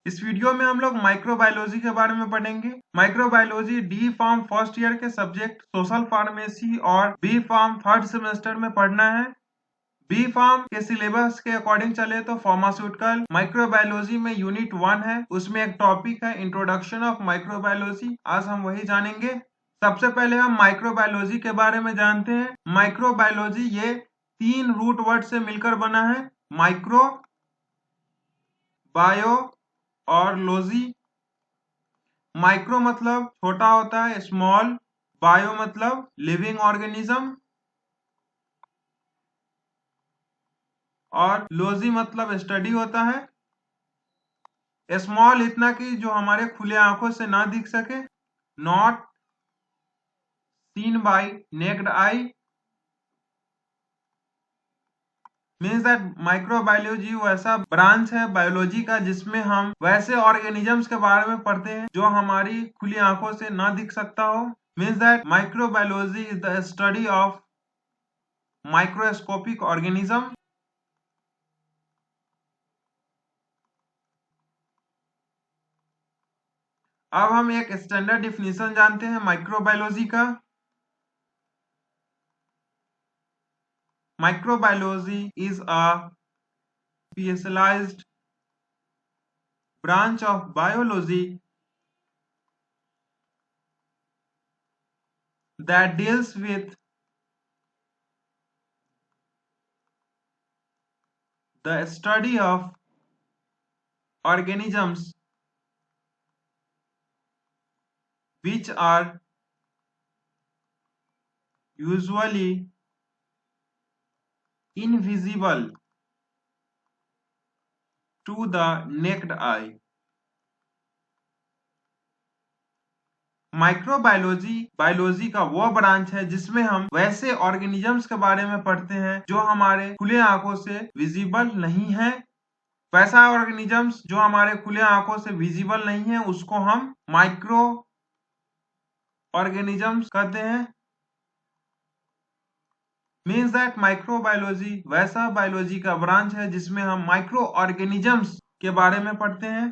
इस वीडियो में हम लोग माइक्रोबायोलॉजी के बारे में पढ़ेंगे। Microbiology D pharm first year के सब्जेक्ट सोशल फार्मेसी और बी फार्म थर्ड सेमेस्टर में पढ़ना है। बी फार्म के सिलेबस के अकॉर्डिंग चले तो फार्मास्यूटिकल माइक्रोबायोलॉजी में यूनिट 1 है, उसमें एक टॉपिक है इंट्रोडक्शन ऑफ माइक्रोबायोलॉजी। आज हम वही जानेंगे। सबसे पहले हम माइक्रोबायोलॉजी के बारे में जानते हैं। माइक्रोबायोलॉजी ये 3 रूट वर्ड से मिलकर बना है, माइक्रो, बायो और लॉजी। माइक्रो मतलब छोटा होता है, स्मॉल। बायो मतलब लिविंग ऑर्गेनिज्म और लॉजी मतलब स्टडी होता है। स्मॉल इतना कि जो हमारे खुले आंखों से ना दिख सके, not seen by naked eye. Means that microbiology वैसा ब्रांच है बायोलॉजी का जिसमें हम वैसे ऑर्गेनिजम्स के बारे में पढ़ते हैं जो हमारी खुली आंखों से ना दिख सकता हो। Means that microbiology is the study of microscopic organism. अब हम एक स्टैंडर्ड डिफिनीशन जानते हैं माइक्रोबायोलॉजी का। Microbiology is a specialised branch of biology that deals with the study of organisms which are usually invisible to the naked eye. Microbiology biology का वो branch है जिसमें हम वैसे ऑर्गेनिजम्स के बारे में पढ़ते हैं जो हमारे खुले आंखों से विजिबल नहीं है। वैसा ऑर्गेनिजम्स जो हमारे खुले आंखों से विजिबल नहीं है उसको हम माइक्रो ऑर्गेनिजम्स कहते हैं। मीन्स दैट माइक्रोबायोलॉजी वैसा बायोलॉजी का ब्रांच है जिसमें हम माइक्रो ऑर्गेनिजम्स के बारे में पढ़ते हैं।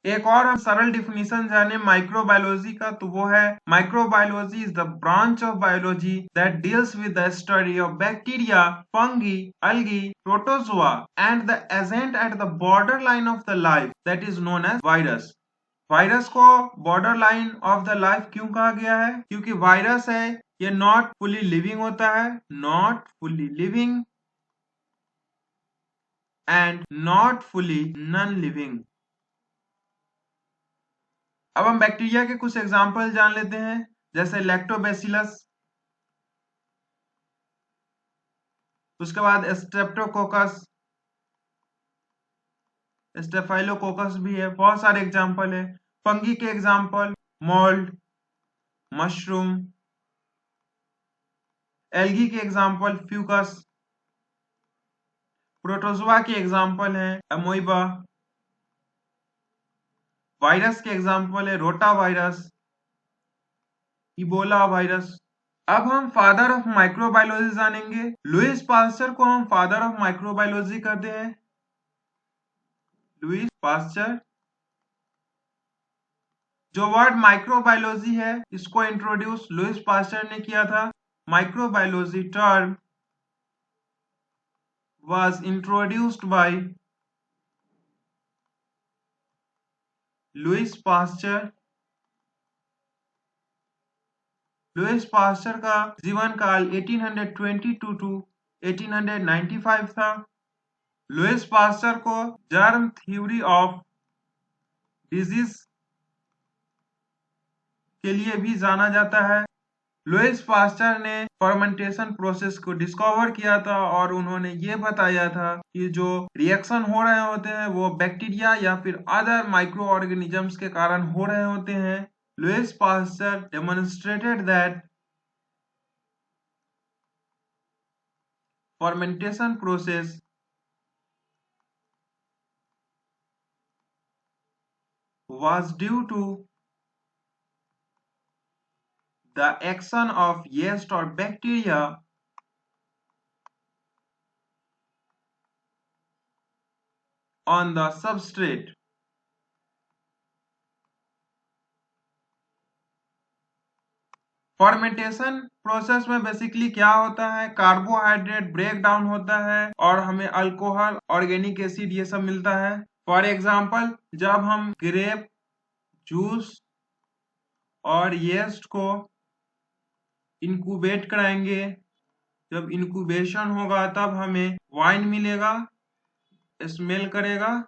एक और हम सरल डिफिनीशन जाने माइक्रोबायोलॉजी का, तो वो है microbiology is the branch of biology that deals with the study of bacteria, fungi, algae, protozoa and the agent at the border line of the life that is known as virus। Virus को border line of the life क्यों कहा गया है? क्योंकि virus है ये not fully living होता है, not fully living and not fully non living. अब हम बैक्टीरिया के कुछ एग्जाम्पल जान लेते हैं, जैसे लैक्टोबैसिलस, उसके बाद स्ट्रेप्टोकोकस, स्टेफाइलोकोकस भी है, बहुत सारे एग्जाम्पल है। फंगी के एग्जाम्पल मोल्ड, मशरूम। एल्गी के एग्जाम्पल फ्यूकस। प्रोटोजोआ के एग्जाम्पल है अमोइबा। वायरस के एग्जाम्पल है रोटा वायरस, इबोला वायरस। अब हम फादर ऑफ माइक्रोबायोलॉजी जानेंगे। लुइस पास्चर को हम फादर ऑफ माइक्रोबायोलॉजी कहते हैं। Louis Pasteur. जो वर्ड माइक्रोबायोलॉजी है इसको इंट्रोड्यूस लुइस पास्चर ने किया था। Microbiology term was introduced by Louis Pasteur. Louis Pasteur का जीवन काल 1822 टू 1895 था। लुइस पास्चर को जर्म थ्योरी ऑफ डिजीज के लिए भी जाना जाता है। लुइस पास्चर ने फर्मेंटेशन प्रोसेस को डिस्कवर किया था और उन्होंने ये बताया था कि जो रिएक्शन हो रहे होते हैं वो बैक्टीरिया या फिर अदर माइक्रो ऑर्गेनिजम्स के कारण हो रहे होते हैं। Louis Pasteur demonstrated that fermentation process was due to the action of yeast or bacteria on the substrate। Fermentation process में बेसिकली क्या होता है, कार्बोहाइड्रेट ब्रेक डाउन होता है और हमें अल्कोहल, ऑर्गेनिक एसिड ये सब मिलता है। फॉर एग्जांपल, जब हम ग्रेप जूस और येस्ट को इंक्यूबेट कराएंगे, जब इंक्यूबेशन होगा तब हमें वाइन मिलेगा, स्मेल करेगा,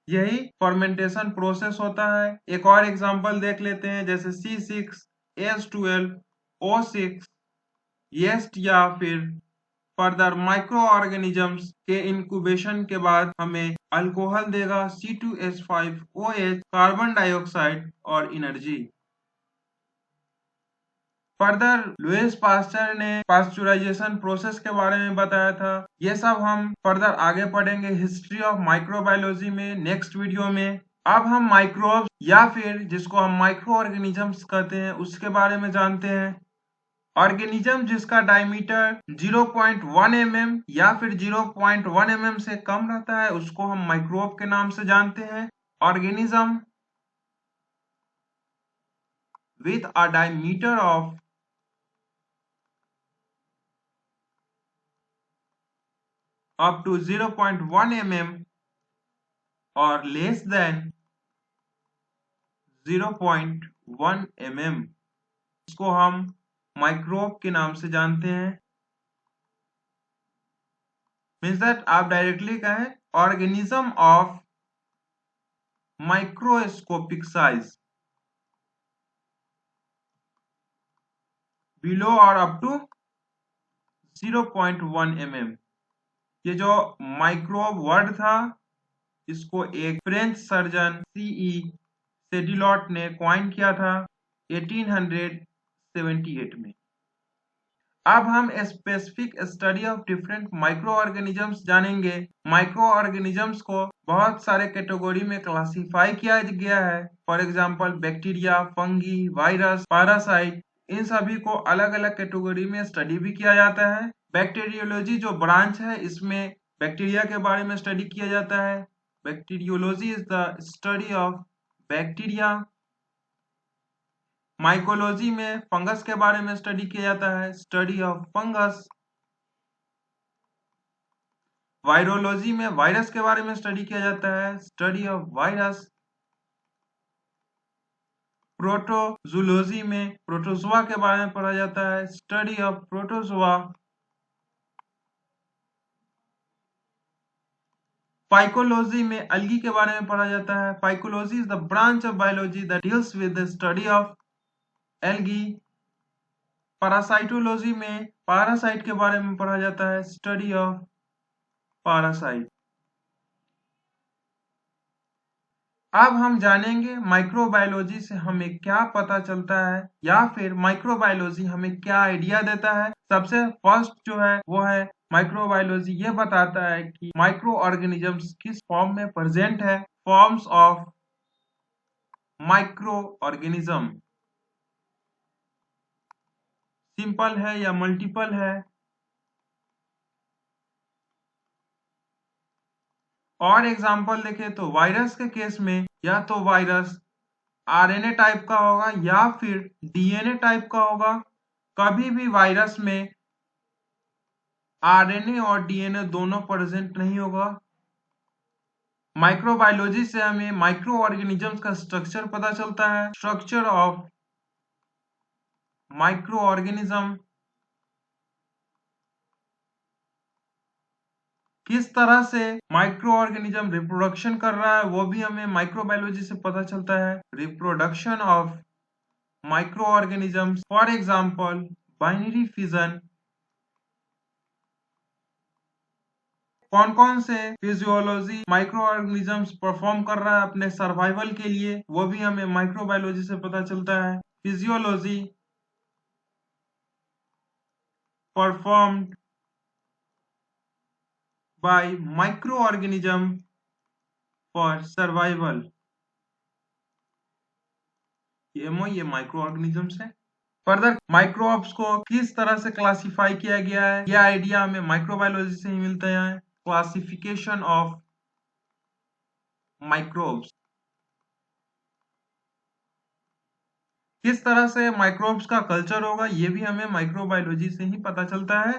यही फर्मेंटेशन प्रोसेस होता है। एक और एग्जांपल देख लेते हैं, जैसे C6H12O6 येस्ट या फिर फर्दर माइक्रो ऑर्गेनिजम्स के इंक्यूबेशन के बाद हमें अल्कोहल देगा C2H5OH, कार्बन डाइऑक्साइड और एनर्जी। फर्दर लुईस पास्चर ने पास्चुराइजेशन प्रोसेस के बारे में बताया था। ये सब हम फर्दर आगे पढ़ेंगे हिस्ट्री ऑफ माइक्रोबायोलॉजी में नेक्स्ट वीडियो में। अब हम माइक्रोब्स या फिर जिसको हम माइक्रो ऑर्गेनिजम्स कहते हैं उसके बारे में जानते हैं। ऑर्गेनिज्म जिसका डायमीटर 0.1 mm या फिर 0.1 mm से कम रहता है उसको हम माइक्रोब के नाम से जानते हैं। Organism with a diameter of up to 0.1 mm or less than 0.1 mm, इसको हम माइक्रोब के नाम से जानते हैं। मीन्स दैट आप डायरेक्टली कहें organism of microscopic size below और अप टू 0.1 mm। ये जो माइक्रोब वर्ड था इसको एक फ्रेंच सर्जन सीई सेडिलॉट ने कॉइन किया था 1878 में। अब हम specific study of different micro organisms जानेंगे। माइक्रो ऑर्गेनिजम्स को बहुत सारे कैटेगरी में क्लासिफाई किया गया है। For example bacteria, fungi, virus, parasite, इन सभी को अलग अलग कैटेगरी में स्टडी भी किया जाता है। बैक्टीरियोलॉजी जो ब्रांच है इसमें बैक्टीरिया के बारे में स्टडी किया जाता है। Bacteriology is the study of bacteria. Mycology में फंगस के बारे में स्टडी किया जाता है, स्टडी ऑफ फंगस। वायरोलॉजी में वायरस के बारे में स्टडी किया जाता है, स्टडी ऑफ वायरस। प्रोटोजूलॉजी में प्रोटोजोआ के बारे में पढ़ा जाता है, स्टडी ऑफ प्रोटोजोआ। फाइकोलॉजी में अलगी के बारे में पढ़ा जाता है। Phycology is the branch of biology that deals with the study of algae. Parasitology में पैरासाइट के बारे में पढ़ा जाता है, स्टडी ऑफ पैरासाइट। अब हम जानेंगे माइक्रोबायोलॉजी से हमें क्या पता चलता है या फिर माइक्रोबायोलॉजी हमें क्या आइडिया देता है। सबसे फर्स्ट जो है वो है माइक्रोबायोलॉजी ये बताता है कि माइक्रो ऑर्गेनिजम्स किस फॉर्म में प्रेजेंट है। Forms of micro organism simple है या मल्टीपल है। और एग्जांपल देखें तो वायरस के केस में या तो वायरस आरएनए टाइप का होगा या फिर डीएनए टाइप का होगा। कभी भी वायरस में आरएनए और डीएनए दोनों प्रेजेंट नहीं होगा। माइक्रोबायोलॉजी से हमें माइक्रो ऑर्गेनिजम्स का स्ट्रक्चर पता चलता है, स्ट्रक्चर ऑफ माइक्रो ऑर्गेनिज्म। किस तरह से माइक्रो ऑर्गेनिज्म रिप्रोडक्शन कर रहा है वो भी हमें माइक्रोबायोलॉजी से पता चलता है। Reproduction of micro organisms, for example binary fission. कौन कौन से फिजियोलॉजी माइक्रो ऑर्गेनिजम्स परफॉर्म कर रहा है अपने सर्वाइवल के लिए वो भी हमें माइक्रोबायोलॉजी से पता चलता है। Physiology performed by micro organism for survival. ये माइक्रो ऑर्गेनिजम्स है। फर्दर माइक्रोब्स को किस तरह से क्लासिफाई किया गया है यह आइडिया हमें माइक्रोबायोलॉजी से ही मिलता है। Classification of microbes. किस तरह से माइक्रोब्स का कल्चर होगा ये भी हमें माइक्रोबायोलॉजी से ही पता चलता है।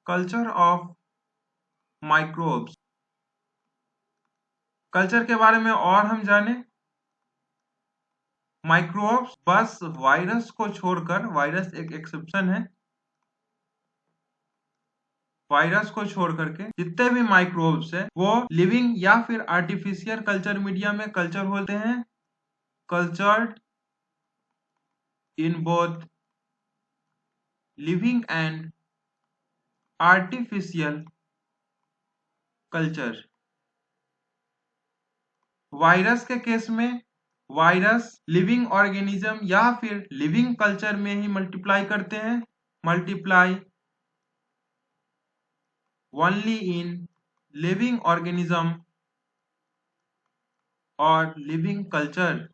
कल्चर ऑफ माइक्रोब्स, कल्चर के बारे में और हम जाने। माइक्रोब्स बस वायरस को छोड़कर, वायरस एक एक्सेप्शन है, वायरस को छोड़ करके जितने भी माइक्रोब्स है वो लिविंग या फिर आर्टिफिशियल कल्चर मीडिया में कल्चर होते हैं। Cultured in both living and artificial culture. Virus के केस में वायरस लिविंग ऑर्गेनिज्म या फिर लिविंग कल्चर में ही मल्टीप्लाई करते हैं। Multiply only in living organism और लिविंग कल्चर।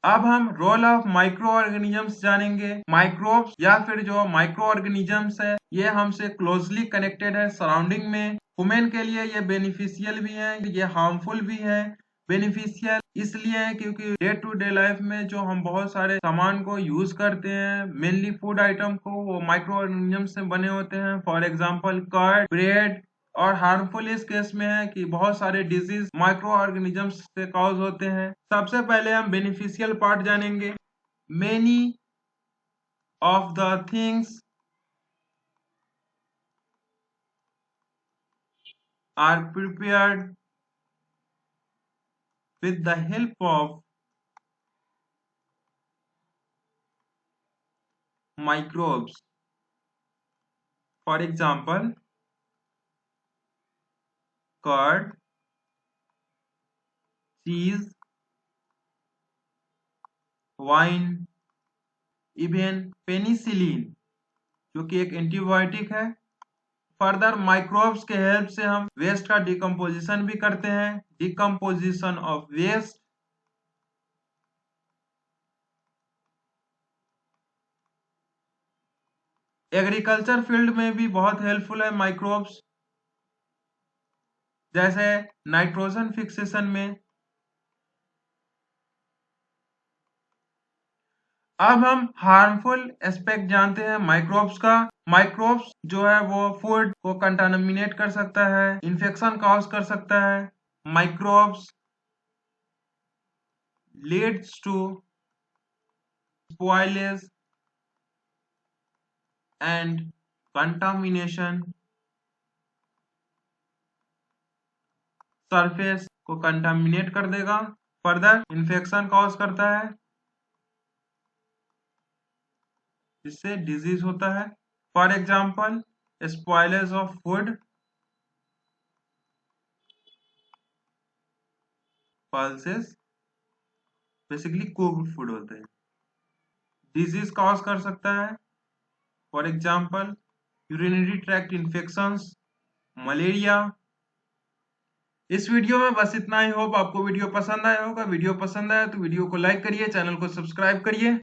अब हम रोल ऑफ माइक्रो ऑर्गेनिजम्स जानेंगे। माइक्रोब्स या फिर जो माइक्रो ऑर्गेनिजम्स है ये हमसे क्लोजली कनेक्टेड है सराउंडिंग में। ह्यूमन के लिए ये बेनिफिशियल भी है, ये हार्मफुल भी है। बेनिफिशियल इसलिए है क्योंकि डे टू डे लाइफ में जो हम बहुत सारे सामान को यूज करते हैं, मेनली फूड आइटम को, वो माइक्रो ऑर्गेनिजम से बने होते हैं। For example curd, bread. और हार्मफुल इस केस में है कि बहुत सारे डिजीज माइक्रो ऑर्गेनिजम्स से कॉज होते हैं। सबसे पहले हम बेनिफिशियल पार्ट जानेंगे। Many of the things are prepared with the help of microbes. For example, curd, cheese, wine, even penicillin जो कि एक एंटीबायोटिक है। फर्दर माइक्रोब्स के हेल्प से हम वेस्ट का डिकम्पोजिशन भी करते हैं। Decomposition of waste. Agriculture field में भी बहुत हेल्पफुल है माइक्रोब्स, जैसे नाइट्रोजन फिक्सेशन में। अब हम हार्मफुल एस्पेक्ट जानते हैं माइक्रोब्स का। माइक्रोब्स जो है वो फूड को कंटामिनेट कर सकता है, इन्फेक्शन कॉज कर सकता है। Microbes leads to spoilage and contamination. Surface को कंटामिनेट कर देगा, फर्दर इन्फेक्शन कॉज करता है, जिससे डिजीज होता है। For example spoilage of food, pulses basically cooked food होते हैं। डिजीज कॉज कर सकता है, for example urinary tract infections, malaria. इस वीडियो में बस इतना ही। होप आपको वीडियो पसंद आया होगा। वीडियो पसंद आया तो वीडियो को लाइक करिए, चैनल को सब्सक्राइब करिए।